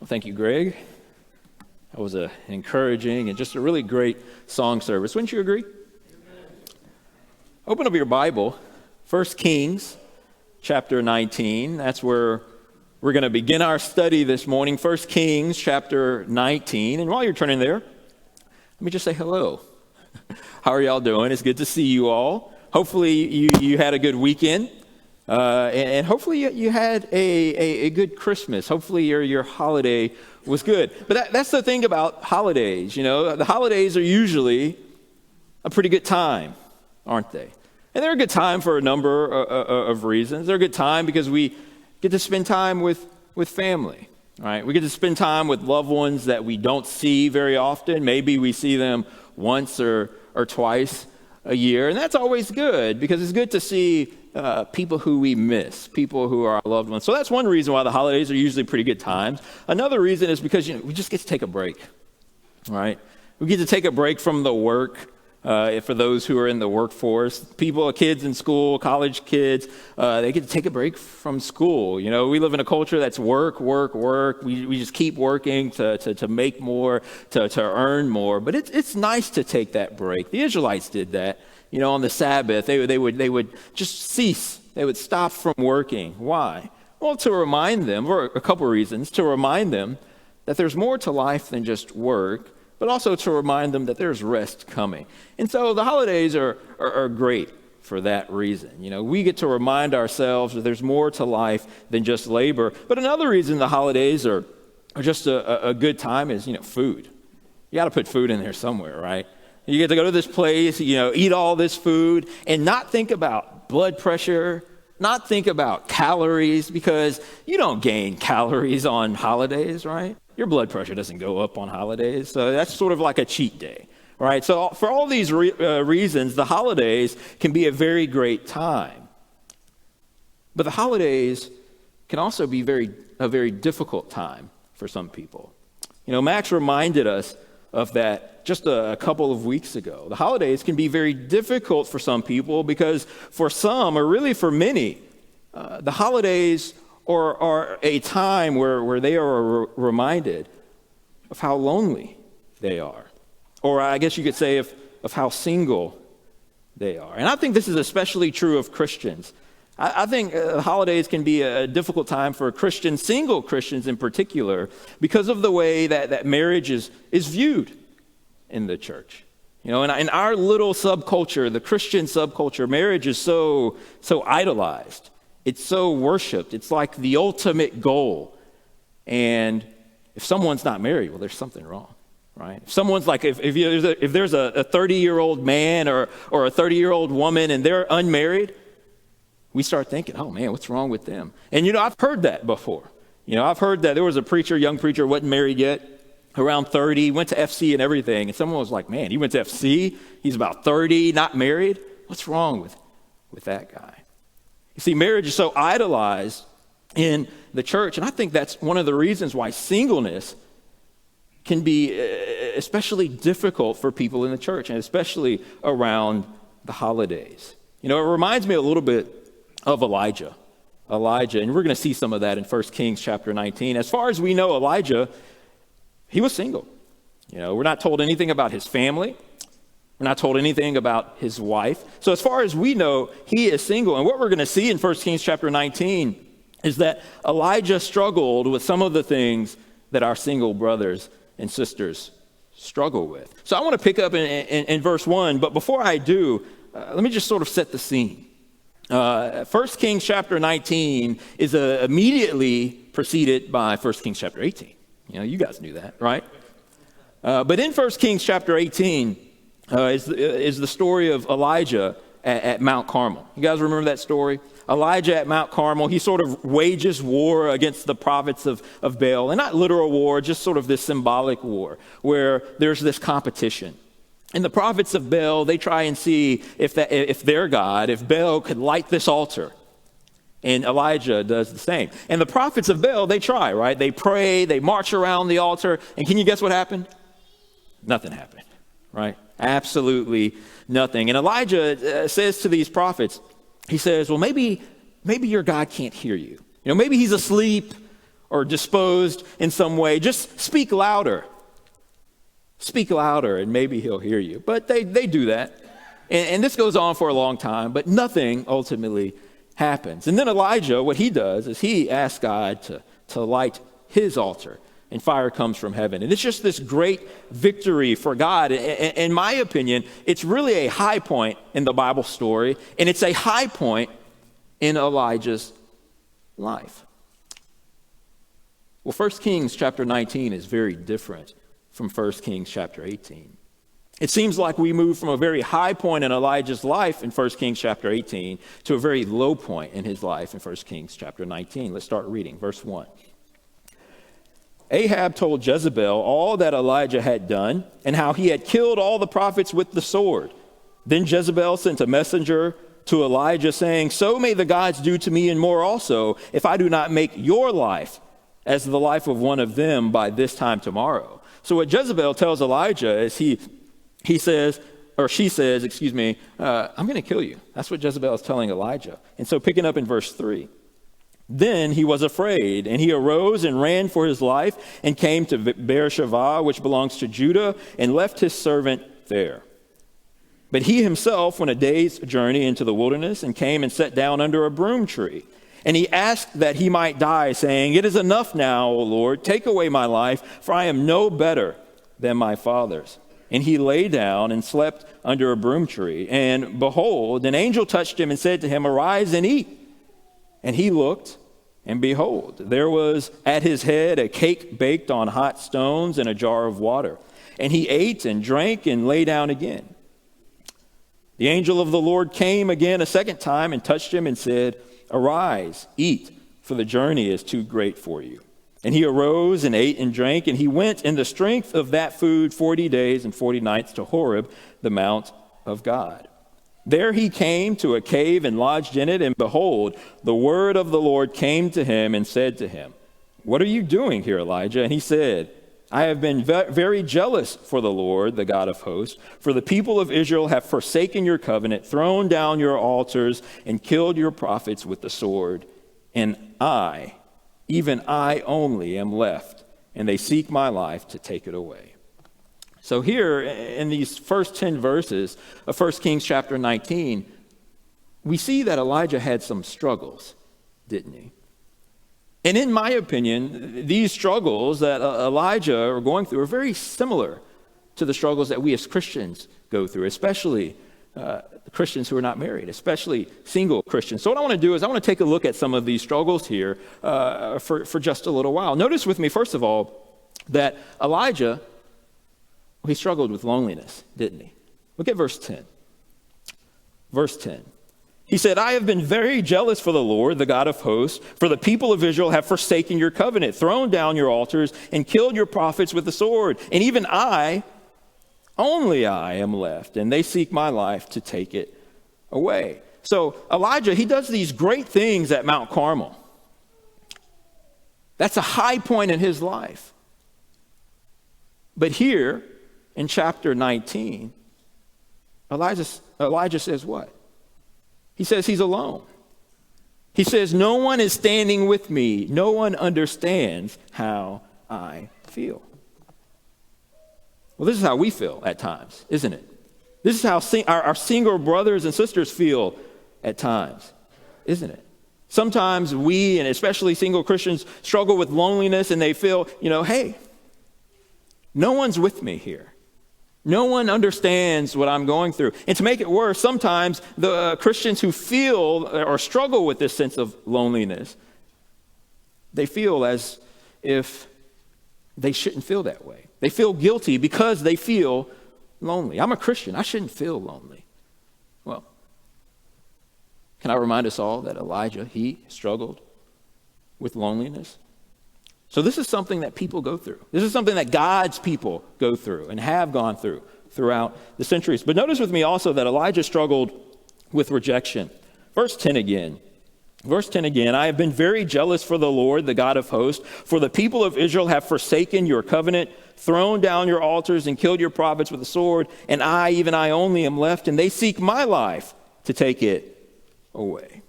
Well, thank you, Greg. That was an encouraging and just a really great song service. Wouldn't you agree? Amen. Open up your Bible, 1 Kings chapter 19. That's where we're going to begin our study this morning, 1 Kings chapter 19. And while you're turning there, let me just say hello. How are y'all doing? It's good to see you all. Hopefully you had a good weekend. And hopefully you had a good Christmas. Hopefully your holiday was good. But that's the thing about holidays, you know. The holidays are usually a pretty good time, aren't they? And they're a good time for a number of reasons. They're a good time because we get to spend time with family, right? We get to spend time with loved ones that we don't see very often. Maybe we see them once or twice a year. And that's always good because it's good to see people who we miss, people who are our loved ones. So that's one reason why the holidays are usually pretty good times. Another reason is because we just get to take a break, right? We get to take a break from the work. For those who are in the workforce, kids in school, college kids, they get to take a break from school. You know, we live in a culture that's work. We just keep working to make more, to earn more. But it's nice to take that break. The Israelites did that. You know, on the Sabbath, they would just cease. They would stop from working. Why? Well, to remind them, for a couple of reasons, to remind them that there's more to life than just work, but also to remind them that there's rest coming. And so the holidays are great for that reason. You know, we get to remind ourselves that there's more to life than just labor. But another reason the holidays are just a good time is, food. You got to put food in there somewhere, right? You get to go to this place, eat all this food and not think about blood pressure, not think about calories, because you don't gain calories on holidays, right? Your blood pressure doesn't go up on holidays. So that's sort of like a cheat day, right? So for all these reasons, the holidays can be a very great time. But the holidays can also be a very difficult time for some people. Max reminded us of that just a couple of weeks ago. The holidays can be very difficult for some people because for some, or really for many, the holidays are a time where they are reminded of how lonely they are. Or I guess you could say of how single they are. And I think this is especially true of Christians. I think holidays can be a difficult time for Christians, single Christians in particular, because of the way that marriage is viewed in the church. In our little subculture, the Christian subculture, marriage is so idolized. It's so worshipped. It's like the ultimate goal. And if someone's not married, well, there's something wrong, right? If someone's like, if there's a 30-year-old man or a 30-year-old woman and they're unmarried, we start thinking, oh man, what's wrong with them? And I've heard that before. I've heard that there was a young preacher, wasn't married yet, around 30, went to FC and everything. And someone was like, man, he went to FC, he's about 30, not married. What's wrong with that guy? You see, marriage is so idolized in the church, and I think that's one of the reasons why singleness can be especially difficult for people in the church, and especially around the holidays. It reminds me a little bit of Elijah, and we're going to see some of that in 1 Kings chapter 19. As far as we know, Elijah, he was single. We're not told anything about his family. We're not told anything about his wife. So as far as we know, he is single. And what we're going to see in 1 Kings chapter 19 is that Elijah struggled with some of the things that our single brothers and sisters struggle with. So I want to pick up in verse 1. But before I do, let me just sort of set the scene. 1 Kings chapter 19 is immediately preceded by 1 Kings chapter 18. You guys knew that, right? But in 1 Kings chapter 18, is the story of Elijah at Mount Carmel. You guys remember that story? Elijah at Mount Carmel, he sort of wages war against the prophets of Baal. And not literal war, just sort of this symbolic war where there's this competition. And the prophets of Baal, they try and see if their God, if Baal could light this altar. And Elijah does the same. And the prophets of Baal, they try, right? They pray, they march around the altar. And can you guess what happened? Nothing happened, right? Absolutely nothing. And Elijah says to these prophets, he says, well, maybe your God can't hear you. Maybe he's asleep, or disposed in some way, just speak louder. Speak louder and maybe he'll hear you. But they do that. And this goes on for a long time, but nothing ultimately happens. And then Elijah, what he does is he asks God to light his altar, and fire comes from heaven. And it's just this great victory for God. In my opinion, it's really a high point in the Bible story, and it's a high point in Elijah's life. Well, 1 Kings chapter 19 is very different from 1 Kings chapter 18. It seems like we move from a very high point in Elijah's life in 1 Kings chapter 18 to a very low point in his life in 1 Kings chapter 19. Let's start reading, verse 1. Ahab told Jezebel all that Elijah had done and how he had killed all the prophets with the sword. Then Jezebel sent a messenger to Elijah saying, "So may the gods do to me and more also, if I do not make your life as the life of one of them by this time tomorrow." So what Jezebel tells Elijah is she says, I'm going to kill you. That's what Jezebel is telling Elijah. And so picking up in verse 3. Then he was afraid, and he arose and ran for his life and came to Beersheba, which belongs to Judah, and left his servant there. But he himself went a day's journey into the wilderness and came and sat down under a broom tree. And he asked that he might die, saying, "It is enough now, O Lord, take away my life, for I am no better than my fathers." And he lay down and slept under a broom tree. And behold, an angel touched him and said to him, "Arise and eat." And he looked, and behold, there was at his head a cake baked on hot stones and a jar of water. And he ate and drank and lay down again. The angel of the Lord came again a second time and touched him and said, "Arise, eat, for the journey is too great for you." And he arose and ate and drank, and he went in the strength of that food 40 days and 40 nights to Horeb, the mount of God. There he came to a cave and lodged in it, and behold, the word of the Lord came to him and said to him, "What are you doing here, Elijah?" And he said, "I have been very jealous for the Lord, the God of hosts, for the people of Israel have forsaken your covenant, thrown down your altars, and killed your prophets with the sword. And I, even I only, am left, and they seek my life to take it away." So here, in these first 10 verses of 1 Kings chapter 19, we see that Elijah had some struggles, didn't he? And in my opinion, these struggles that Elijah are going through are very similar to the struggles that we as Christians go through, especially Christians who are not married, especially single Christians. So what I want to do is I want to take a look at some of these struggles here for just a little while. Notice with me, first of all, that Elijah, he struggled with loneliness, didn't he? Look at verse 10. Verse 10. He said, "I have been very jealous for the Lord, the God of hosts, for the people of Israel have forsaken your covenant, thrown down your altars, and killed your prophets with the sword. And even I, only I am left, and they seek my life to take it away." So Elijah, he does these great things at Mount Carmel. That's a high point in his life. But here, in chapter 19, Elijah says what? He says he's alone. He says, "No one is standing with me. No one understands how I feel." Well, this is how we feel at times, isn't it? This is how our single brothers and sisters feel at times, isn't it? Sometimes we, and especially single Christians, struggle with loneliness, and they feel, hey, no one's with me here. No one understands what I'm going through. And to make it worse, sometimes the Christians who feel or struggle with this sense of loneliness, they feel as if they shouldn't feel that way. They feel guilty because they feel lonely. I'm a Christian. I shouldn't feel lonely. Well, can I remind us all that Elijah, he struggled with loneliness? So this is something that people go through. This is something that God's people go through and have gone through throughout the centuries. But notice with me also that Elijah struggled with rejection. Verse 10 again. Verse 10 again, "I have been very jealous for the Lord, the God of hosts, for the people of Israel have forsaken your covenant, thrown down your altars, and killed your prophets with the sword. And I, even I only, am left, and they seek my life to take it away."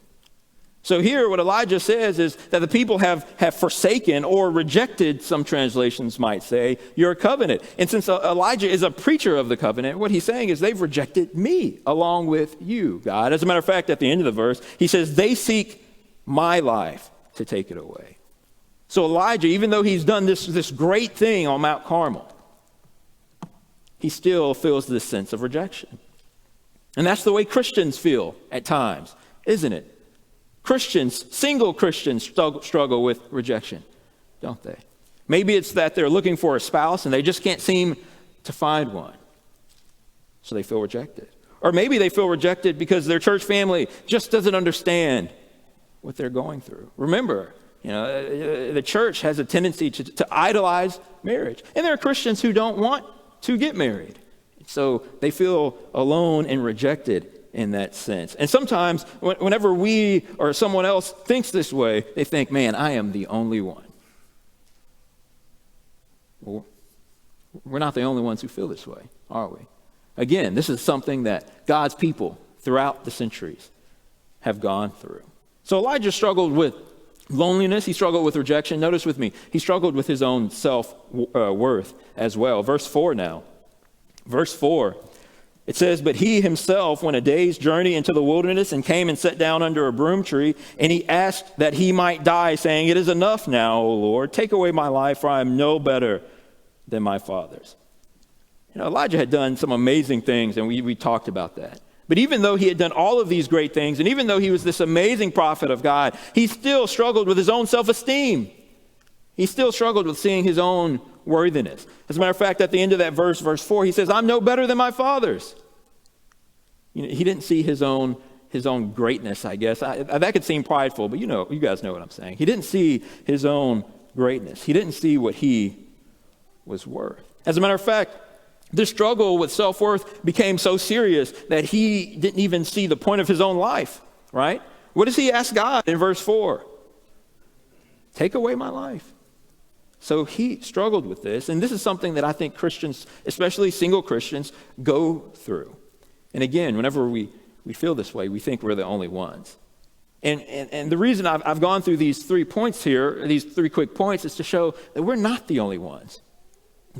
So here what Elijah says is that the people have forsaken or rejected, some translations might say, your covenant. And since Elijah is a preacher of the covenant, what he's saying is they've rejected me along with you, God. As a matter of fact, at the end of the verse, he says they seek my life to take it away. So Elijah, even though he's done this great thing on Mount Carmel, he still feels this sense of rejection. And that's the way Christians feel at times, isn't it? Christians, single Christians struggle with rejection, don't they? Maybe it's that they're looking for a spouse and they just can't seem to find one, so they feel rejected. Or maybe they feel rejected because their church family just doesn't understand what they're going through. Remember, the church has a tendency to idolize marriage. And there are Christians who don't want to get married. So they feel alone and rejected in that sense. And sometimes whenever we or someone else thinks this way, they think, man, I am the only one. Well, we're not the only ones who feel this way, are we? Again, this is something that God's people throughout the centuries have gone through. So Elijah struggled with loneliness. He struggled with rejection. Notice with me, he struggled with his own self-worth as well. Verse 4 now. Verse 4. It says, but he himself went a day's journey into the wilderness and came and sat down under a broom tree, and he asked that he might die, saying, it is enough now, O Lord. Take away my life, for I am no better than my fathers. Elijah had done some amazing things, and we talked about that. But even though he had done all of these great things, and even though he was this amazing prophet of God, he still struggled with his own self-esteem. He still struggled with seeing his own worthiness. As a matter of fact, at the end of that verse 4, he says, I'm no better than my fathers. He didn't see his own greatness, I guess. That could seem prideful, but you guys know what I'm saying. He didn't see his own greatness. He didn't see what he was worth. As a matter of fact, this struggle with self-worth became so serious that he didn't even see the point of his own life, right? What does he ask God in verse 4? Take away my life. So he struggled with this, and this is something that I think Christians, especially single Christians, go through. And again, whenever we feel this way, we think we're the only ones. And the reason I've gone through these 3 points here, these 3 quick points, is to show that we're not the only ones.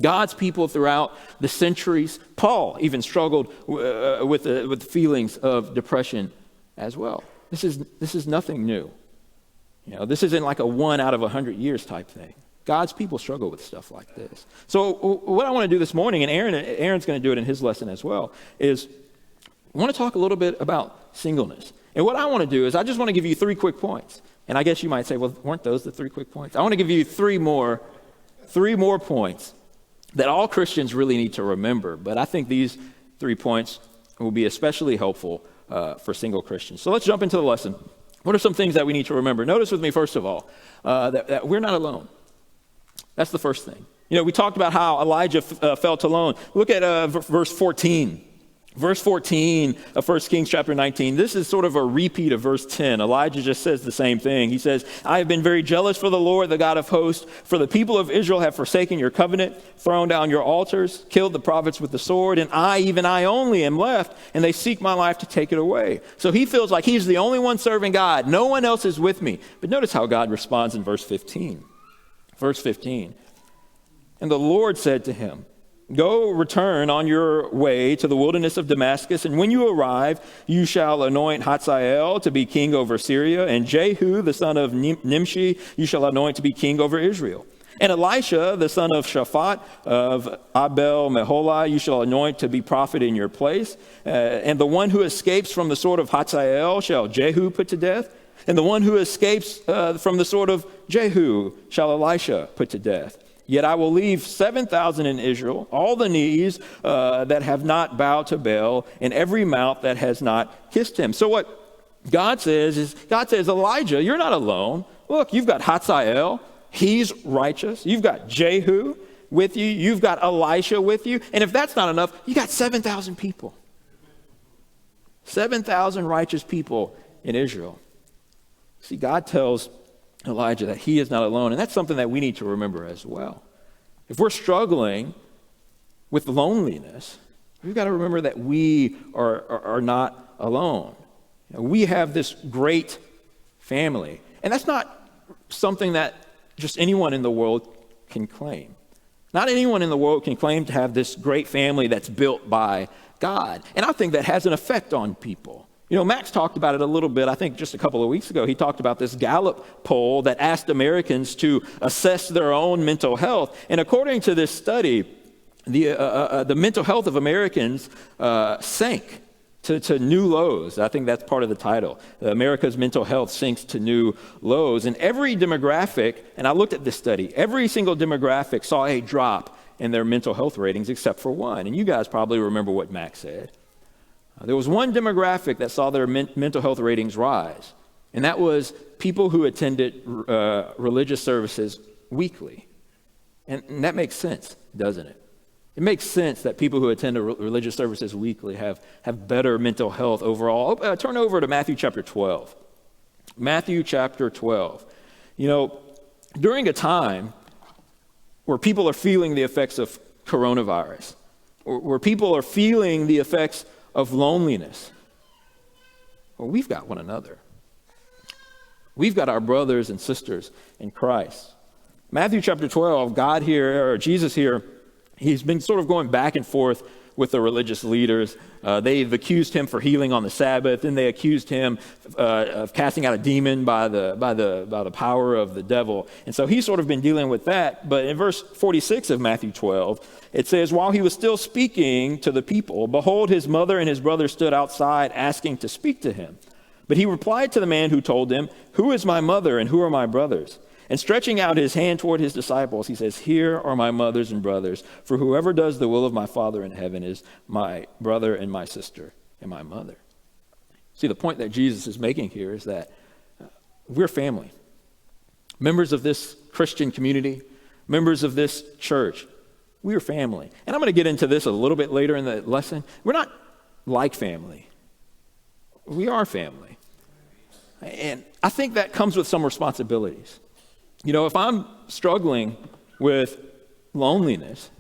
God's people throughout the centuries, Paul even struggled with the feelings of depression as well. This is nothing new. This isn't like a 1 out of 100 years type thing. God's people struggle with stuff like this. So what I want to do this morning, and Aaron's going to do it in his lesson as well, is I want to talk a little bit about singleness. And what I want to do is I just want to give you 3 quick points. And I guess you might say, well, weren't those the 3 quick points? I want to give you 3 more points that all Christians really need to remember. But I think these 3 points will be especially helpful for single Christians. So let's jump into the lesson. What are some things that we need to remember? Notice with me, first of all, that we're not alone. That's the first thing. We talked about how Elijah felt alone. Look at verse 14. Verse 14 of 1 Kings chapter 19. This is sort of a repeat of verse 10. Elijah just says the same thing. He says, I have been very jealous for the Lord, the God of hosts, for the people of Israel have forsaken your covenant, thrown down your altars, killed the prophets with the sword, and I, even I only, am left, and they seek my life to take it away. So he feels like he's the only one serving God. No one else is with me. But notice how God responds in verse 15. Verse 15. And the Lord said to him, go return on your way to the wilderness of Damascus, and when you arrive, you shall anoint Hazael to be king over Syria, and Jehu, the son of Nimshi, you shall anoint to be king over Israel. And Elisha, the son of Shaphat of Abel Meholah, you shall anoint to be prophet in your place. And the one who escapes from the sword of Hazael shall Jehu put to death. And the one who escapes from the sword of Jehu shall Elisha put to death. Yet I will leave 7,000 in Israel, all the knees that have not bowed to Baal, and every mouth that has not kissed him. So what God says is, Elijah, you're not alone. Look, you've got Hazael. He's righteous. You've got Jehu with you. You've got Elisha with you. And if that's not enough, you got 7,000 people. 7,000 righteous people in Israel. See, God tells Elijah that he is not alone, and that's something that we need to remember as well. If we're struggling with loneliness, we've got to remember that we are not alone. We have this great family. And that's not something that just anyone in the world can claim. Not anyone in the world can claim to have this great family that's built by God. And I think that has an effect on people. You know, Max talked about it a little bit, I think just a couple of weeks ago. He talked about this Gallup poll that asked Americans to assess their own mental health. And according to this study, the mental health of Americans sank to new lows. I think that's part of the title. America's mental health sinks to new lows. And every demographic, and I looked at this study, every single demographic saw a drop in their mental health ratings except for one. And you guys probably remember what Max said. There was one demographic that saw their mental health ratings rise, and that was people who attended religious services weekly. And that makes sense, doesn't it? It makes sense that people who attend religious services weekly have better mental health overall. Turn over to Matthew chapter 12. Matthew chapter 12. You know, during a time where people are feeling the effects of coronavirus, where people are feeling the effects of loneliness, well, we've got one another. We've got our brothers and sisters in Christ. Matthew chapter 12, God here, or Jesus here, he's been sort of going back and forth with the religious leaders. They've accused him for healing on the Sabbath, and they accused him of casting out a demon by the power of the devil. And so he's sort of been dealing with that. But in verse 46 of Matthew 12, it says, while he was still speaking to the people, behold, his mother and his brother stood outside asking to speak to him. But he replied to the man who told him, who is my mother and who are my brothers? And stretching out his hand toward his disciples, he says, here are my mothers and brothers, for whoever does the will of my Father in heaven is my brother and my sister and my mother. See, the point that Jesus is making here is that we're family. Members of this Christian community, members of this church, we're family. And I'm going to get into this a little bit later in the lesson. We're not like family. We are family. And I think that comes with some responsibilities. You know, if I'm struggling with loneliness,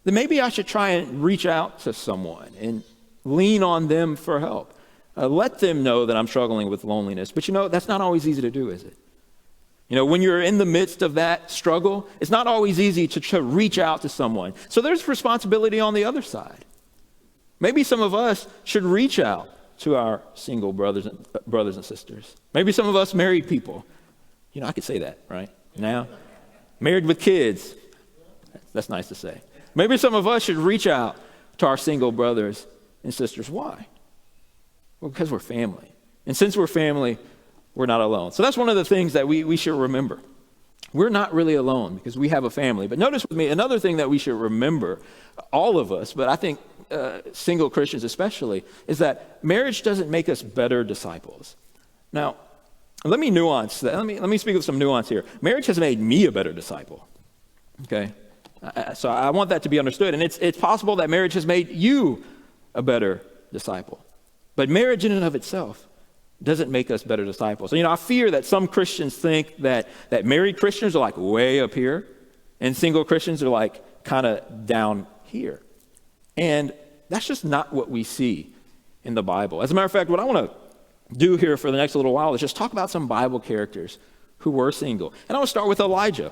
then maybe I should try and reach out to someone and lean on them for help. Let them know that I'm struggling with loneliness. But you know, that's not always easy to do, is it? You know, when you're in the midst of that struggle, it's not always easy to reach out to someone. So there's responsibility on the other side. Maybe some of us should reach out to our single brothers and sisters. Maybe some of us married people. You know, I could say that, right? Now, married with kids. That's nice to say. Maybe some of us should reach out to our single brothers and sisters. Why? Well, because we're family. And since we're family, we're not alone. So that's one of the things that we should remember. We're not really alone because we have a family. But notice with me, another thing that we should remember, all of us, but I think single Christians especially, is that marriage doesn't make us better disciples. Now, let me nuance that. Let me speak with some nuance here. Marriage has made me a better disciple. Okay? So I want that to be understood. And it's possible that marriage has made you a better disciple. But marriage in and of itself doesn't make us better disciples. So, you know, I fear that some Christians think that married Christians are like way up here and single Christians are like kind of down here. And that's just not what we see in the Bible. As a matter of fact, what I want to do here for the next little while is just talk about some Bible characters who were single. And I want to start with Elijah.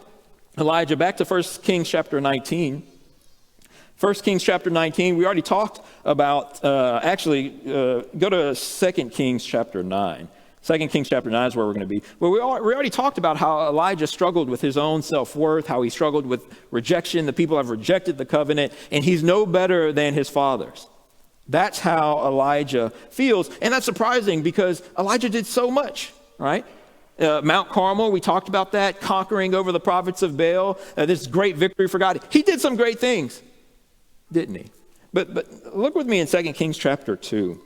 Elijah, back to 1 Kings chapter 19. 1 Kings chapter 19, we already talked about, go to 2 Kings chapter 9. 2 Kings chapter 9 is where we're going to be. Well, we already talked about how Elijah struggled with his own self-worth, how he struggled with rejection. The people have rejected the covenant, and he's no better than his fathers. That's how Elijah feels. And that's surprising because Elijah did so much, right? Mount Carmel, we talked about that, conquering over the prophets of Baal, this great victory for God. He did some great things, didn't he? But look with me in 2 Kings chapter 2.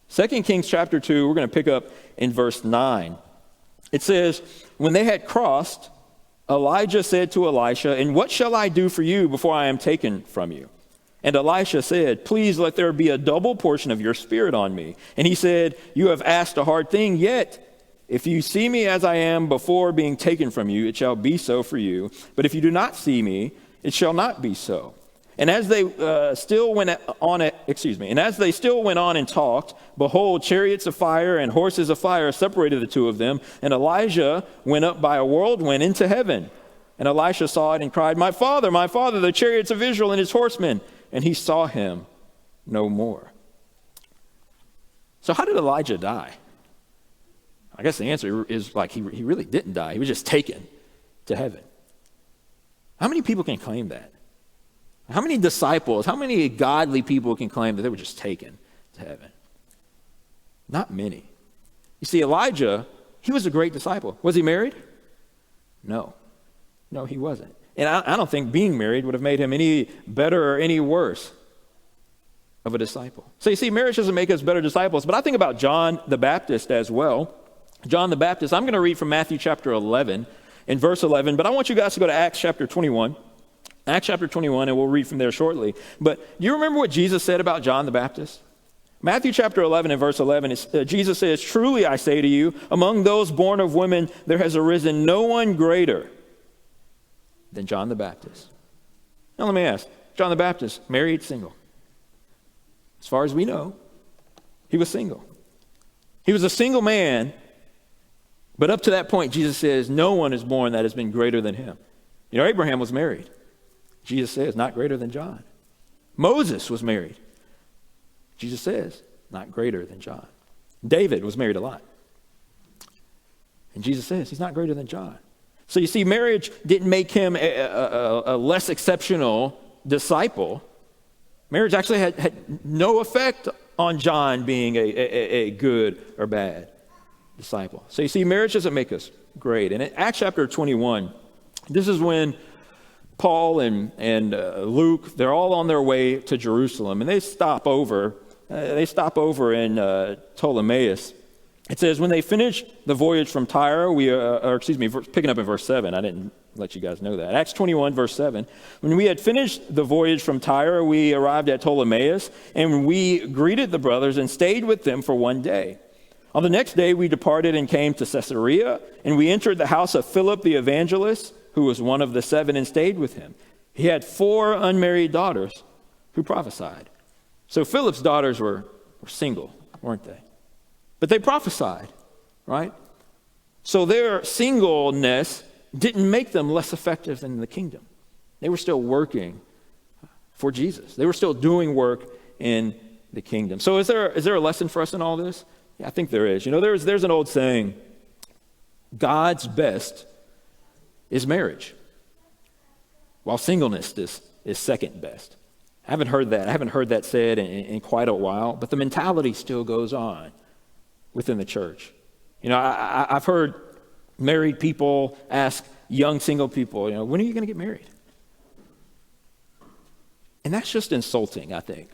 2 Kings chapter 2, we're going to pick up in verse 9. It says, when they had crossed, Elijah said to Elisha, and what shall I do for you before I am taken from you? And Elisha said, please let there be a double portion of your spirit on me. And he said, you have asked a hard thing, yet if you see me as I am before being taken from you, it shall be so for you. But if you do not see me, it shall not be so. And as they still went on and talked, behold, chariots of fire and horses of fire separated the two of them. And Elijah went up by a whirlwind into heaven. And Elisha saw it and cried, my father, the chariots of Israel and his horsemen. And he saw him no more. So how did Elijah die? I guess the answer is like he really didn't die. He was just taken to heaven. How many people can claim that? How many disciples, how many godly people can claim that they were just taken to heaven? Not many. You see, Elijah, he was a great disciple. Was he married? No, he wasn't. And I don't think being married would have made him any better or any worse of a disciple. So you see, marriage doesn't make us better disciples, but I think about John the Baptist as well. John the Baptist, I'm going to read from Matthew chapter 11 in verse 11, but I want you guys to go to Acts chapter 21. Acts chapter 21, and we'll read from there shortly. But do you remember what Jesus said about John the Baptist? Matthew chapter 11 and verse 11, Jesus says, truly I say to you, among those born of women, there has arisen no one greater than John the Baptist. Now let me ask, John the Baptist, married, single? As far as we know, he was single. He was a single man, but up to that point, Jesus says, no one is born that has been greater than him. You know, Abraham was married. Jesus says, not greater than John. Moses was married. Jesus says, not greater than John. David was married a lot. And Jesus says, he's not greater than John. So you see, marriage didn't make him a less exceptional disciple. Marriage actually had no effect on John being a good or bad disciple. So you see, marriage doesn't make us great. And in Acts chapter 21, this is when Paul and Luke, they're all on their way to Jerusalem, and they stop over in Ptolemais. It says, when they finished the voyage from Tyre, picking up in verse 7, I didn't let you guys know that. Acts 21, verse 7. When we had finished the voyage from Tyre, we arrived at Ptolemais, and we greeted the brothers and stayed with them for one day. On the next day, we departed and came to Caesarea, and we entered the house of Philip the evangelist, who was one of the 7, and stayed with him. He had 4 unmarried daughters who prophesied. So Philip's daughters were single, weren't they? But they prophesied, right? So their singleness didn't make them less effective in the kingdom. They were still working for Jesus. They were still doing work in the kingdom. So is there a lesson for us in all this? Yeah, I think there is. You know, there's an old saying, God's best is marriage, while singleness is second best. I haven't heard that said in quite a while, but the mentality still goes on within the church. You know, I've heard married people ask young single people, you know, when are you going to get married? And that's just insulting, I think,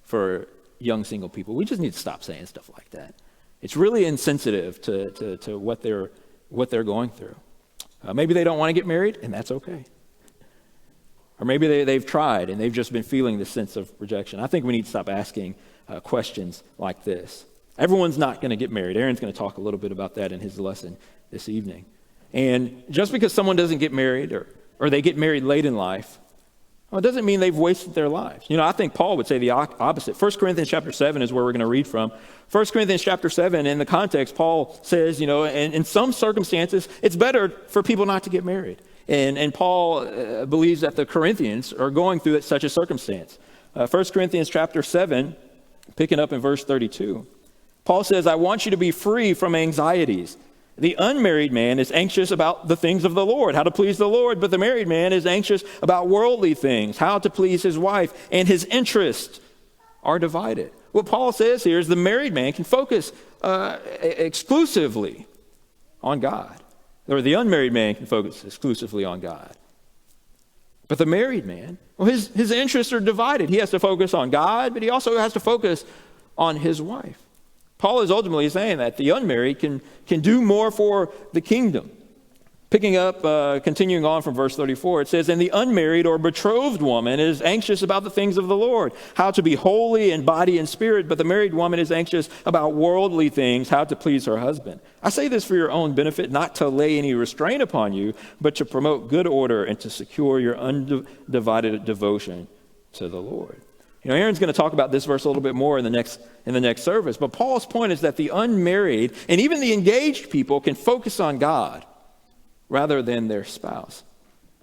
for young single people. We just need to stop saying stuff like that. It's really insensitive to what they're going through. Maybe they don't want to get married, and that's okay. Or maybe they've tried, and they've just been feeling this sense of rejection. I think we need to stop asking questions like this. Everyone's not going to get married. Aaron's going to talk a little bit about that in his lesson this evening. And just because someone doesn't get married or they get married late in life, well, it doesn't mean they've wasted their lives. You know, I think Paul would say the opposite. 1 Corinthians chapter 7 is where we're going to read from. 1 Corinthians chapter 7, in the context, Paul says, you know, in some circumstances, it's better for people not to get married. And Paul believes that the Corinthians are going through such a circumstance. 1 Corinthians chapter 7, picking up in verse 32. Paul says, I want you to be free from anxieties. The unmarried man is anxious about the things of the Lord, how to please the Lord, but the married man is anxious about worldly things, how to please his wife, and his interests are divided. What Paul says here is the married man can focus exclusively on God, or the unmarried man can focus exclusively on God. But the married man, well, his interests are divided. He has to focus on God, but he also has to focus on his wife. Paul is ultimately saying that the unmarried can do more for the kingdom. Picking up, continuing on from verse 34, it says, and the unmarried or betrothed woman is anxious about the things of the Lord, how to be holy in body and spirit, but the married woman is anxious about worldly things, how to please her husband. I say this for your own benefit, not to lay any restraint upon you, but to promote good order and to secure your undivided devotion to the Lord. Aaron's going to talk about this verse a little bit more in the next service, but Paul's point is that the unmarried and even the engaged people can focus on God rather than their spouse.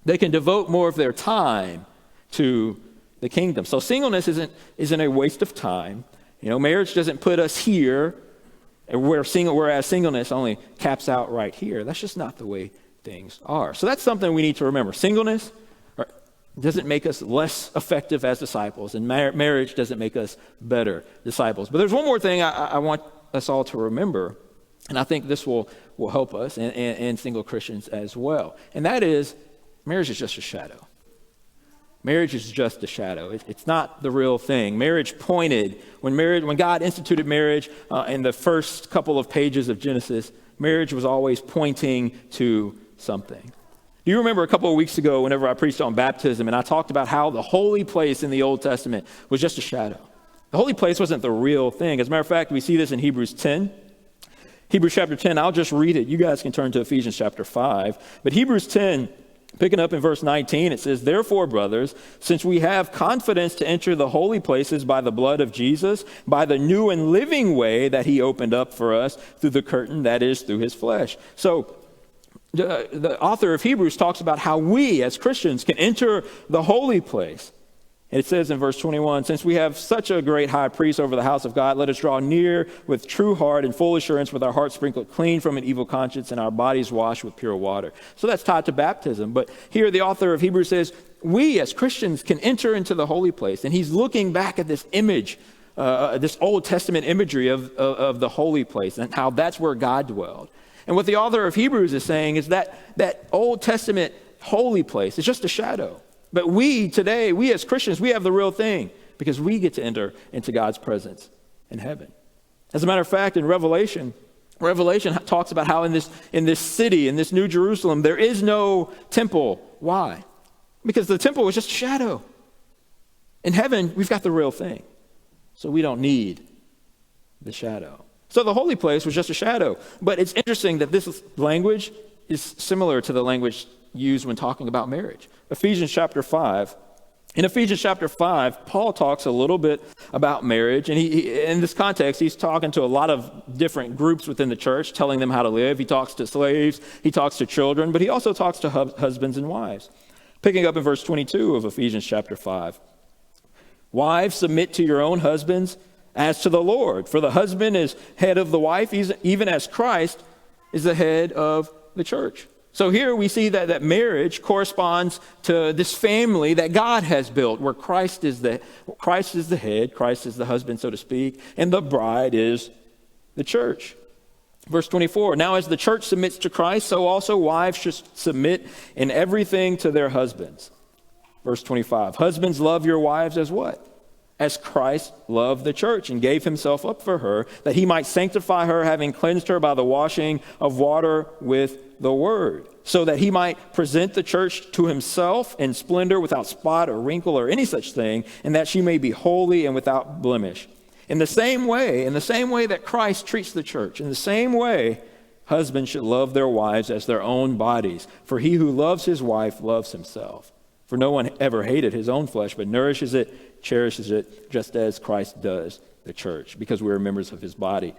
They can devote more of their time to the kingdom. So singleness isn't a waste of time. Marriage doesn't put us here, whereas singleness only caps out right here. That's just not the way things are. So that's something we need to remember. Singleness doesn't make us less effective as disciples, and marriage doesn't make us better disciples. But there's one more thing I want us all to remember, and I think this will help us and single Christians as well. And that is, marriage is just a shadow. Marriage is just a shadow. It's not the real thing. Marriage pointed, when God instituted marriage in the first couple of pages of Genesis, marriage was always pointing to something. Do you remember a couple of weeks ago whenever I preached on baptism and I talked about how the holy place in the Old Testament was just a shadow? The holy place wasn't the real thing. As a matter of fact, we see this in Hebrews 10. Hebrews chapter 10, I'll just read it. You guys can turn to Ephesians chapter 5. But Hebrews 10, picking up in verse 19, it says, "Therefore, brothers, since we have confidence to enter the holy places by the blood of Jesus, by the new and living way that he opened up for us through the curtain, that is, through his flesh." So the author of Hebrews talks about how we as Christians can enter the holy place. And it says in verse 21, "Since we have such a great high priest over the house of God, let us draw near with true heart and full assurance, with our hearts sprinkled clean from an evil conscience and our bodies washed with pure water." So that's tied to baptism. But here the author of Hebrews says, we as Christians can enter into the holy place. And he's looking back at this image, this Old Testament imagery of the holy place and how that's where God dwelled. And what the author of Hebrews is saying is that Old Testament holy place is just a shadow. But we today, we as Christians, we have the real thing because we get to enter into God's presence in heaven. As a matter of fact, in Revelation talks about how in this city, in this New Jerusalem, there is no temple. Why? Because the temple was just a shadow. In heaven, we've got the real thing. So we don't need the shadow. So the holy place was just a shadow. But it's interesting that this language is similar to the language used when talking about marriage. Ephesians chapter 5. In Ephesians chapter 5, Paul talks a little bit about marriage. And in this context, he's talking to a lot of different groups within the church, telling them how to live. He talks to slaves. He talks to children. But he also talks to husbands and wives. Picking up in verse 22 of Ephesians chapter 5. "Wives, submit to your own husbands as to the Lord. For the husband is head of the wife, even as Christ is the head of the church." So here we see that marriage corresponds to this family that God has built, where Christ is the head, Christ is the husband, so to speak, and the bride is the church. Verse 24, "Now as the church submits to Christ, so also wives should submit in everything to their husbands." Verse 25, "Husbands, love your wives as what? As Christ loved the church and gave himself up for her, that he might sanctify her, having cleansed her by the washing of water with the word, so that he might present the church to himself in splendor, without spot or wrinkle or any such thing, and that she may be holy and without blemish. In the same way that Christ treats the church, in the same way, husbands should love their wives as their own bodies. For he who loves his wife loves himself. For no one ever hated his own flesh, but nourishes it, cherishes it, just as Christ does the church, because we are members of his body."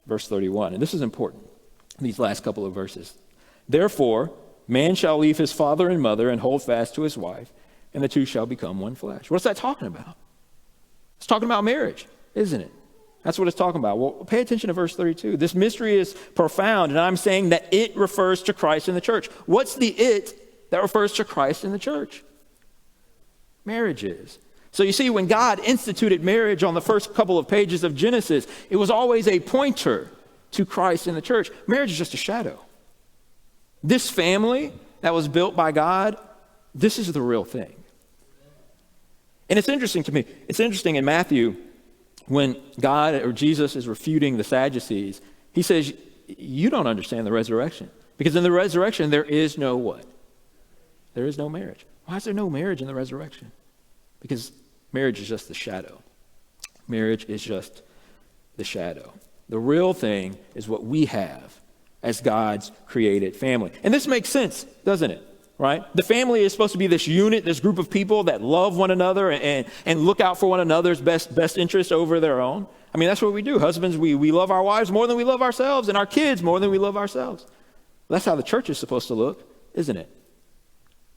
Verse 31, and this is important, these last couple of verses. "Therefore, man shall leave his father and mother and hold fast to his wife, and the two shall become one flesh." What's that talking about? It's talking about marriage, isn't it? That's what it's talking about. Well, pay attention to verse 32. "This mystery is profound, and I'm saying that it refers to Christ and the church." What's the it that refers to Christ and the church? Marriage is. So you see, when God instituted marriage on the first couple of pages of Genesis, it was always a pointer to Christ and the church. Marriage is just a shadow. This family that was built by God, this is the real thing. And it's interesting to me. It's interesting in Matthew, when God or Jesus is refuting the Sadducees, he says, you don't understand the resurrection. Because in the resurrection, there is no what? There is no marriage. Why is there no marriage in the resurrection? Because marriage is just the shadow. Marriage is just the shadow. The real thing is what we have as God's created family. And this makes sense, doesn't it? right? The family is supposed to be this unit, this group of people that love one another and look out for one another's best interest over their own. I mean, that's what we do. Husbands, we love our wives more than we love ourselves, and our kids more than we love ourselves. That's how the church is supposed to look, isn't it?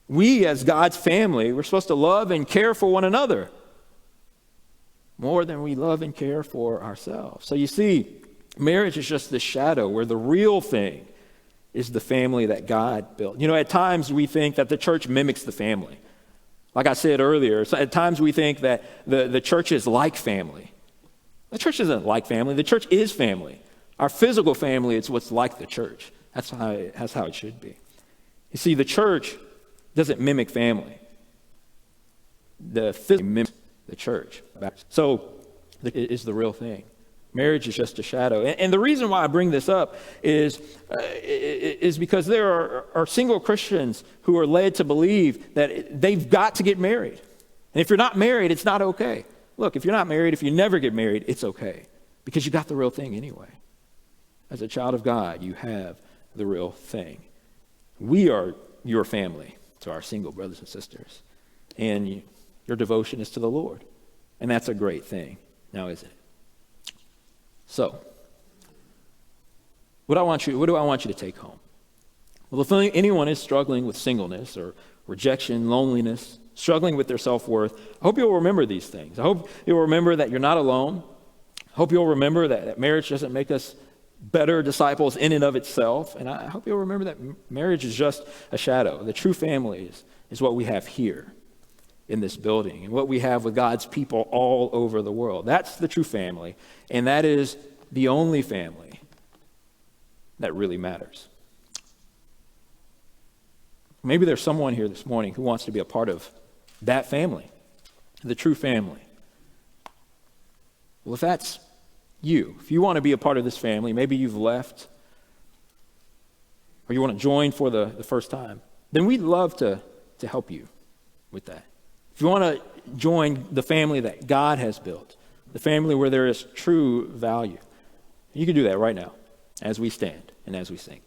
We, as God's family, we're supposed to love and care for one another more than we love and care for ourselves. So you see, marriage is just this shadow where the real thing is the family that God built. You know, at times we think that the church mimics the family. Like I said earlier, so at times we think that the church is like family. The church isn't like family. The church is family. Our physical family is what's like the church. That's how it should be. You see, the church doesn't mimic family. The physical mimics the church. So it is the real thing. Marriage is just a shadow. And the reason why I bring this up is because there are single Christians who are led to believe that they've got to get married. And if you're not married, it's not okay. Look, if you're not married, if you never get married, it's okay. Because you got the real thing anyway. As a child of God, you have the real thing. We are your family to our single brothers and sisters. And your devotion is to the Lord. And that's a great thing. Now, isn't it? So, what do I want you to take home? Well, if anyone is struggling with singleness or rejection, loneliness, struggling with their self-worth, I hope you'll remember these things. I hope you'll remember that you're not alone. I hope you'll remember that marriage doesn't make us better disciples in and of itself. And I hope you'll remember that marriage is just a shadow. The true family is what we have here in this building and what we have with God's people all over the world. That's the true family. And that is the only family that really matters. Maybe there's someone here this morning who wants to be a part of that family, the true family. Well, if that's you, if you want to be a part of this family, maybe you've left or you want to join for the first time, then we'd love to help you with that. If you want to join the family that God has built, the family where there is true value, you can do that right now as we stand and as we sing.